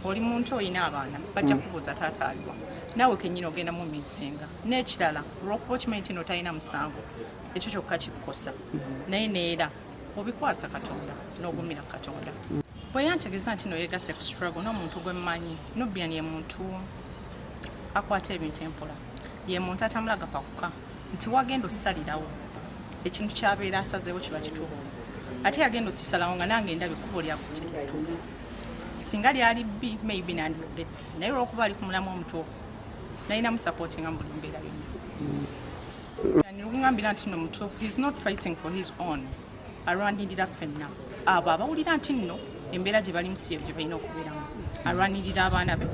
oli muntu oyina abaana bajja kubuuza taata aliwa naawe kennyini ogenda mu misinga n'ekirala olw'okuba okimanyi nti no talina musango ekyo kyokka kikukosa naye neera obikwasa Katonda n'ogumira Katonda bwe yantegeeza nti no yeegase ku struggle n'omuntu gwe mmanyi Nubian ye muntu akwata ebintu empola ye muntu atamulaga pakuka nti wagenda osalirawo ekintu kyabeera asazeewo kiba kituufu ate yagenda okisalawo nga nange ndaba ekkubo lyakutte lyatuufu singa lyali bbi maybe nandiyodde naye olw'okuba ali ku mulamu omutuufu nalina musupportinga mu buli mbeera yonna ngambira nti no mutuufu he's not fighting for his own alwanirira ffenna abo abawulira nti nno embeera gye bali musi eyo gye balina okubeeramu alwanirira abaana be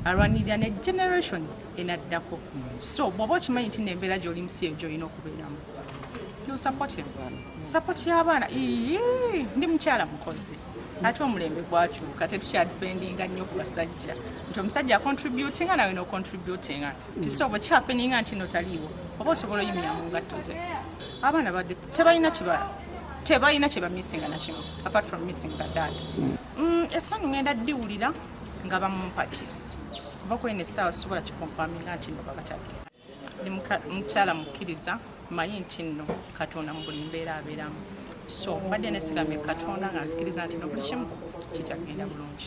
alwanirira ne generation enaddako so bw'oba okimanyi nti nembeera gy'oli musi eyo gy'olina okubeeramu support y'abaana ndi mukyala mukozi ate omulembe gwakyuka tetukyadipendinga nnyo ku basajja nti omusajja acontributinga nawe nocontributinga nti so bwekyapeninga nti notaliiwo oba osobola oyimira mu ngatto ze abaana badde tebalina kye bamisinga nakimu apart from missing the dad essanyu ngenda ddiwulira nga bamumpaki kuba kwene essaawa sobola kikonfaminga nti no babatadde ndi mukyala mukkiriza manyi nti nno Katonda mu buli mbeera abeeramu so badde nesigamye Katonda nga nzikiriza nti no buli kimu kijja kugenda bulungi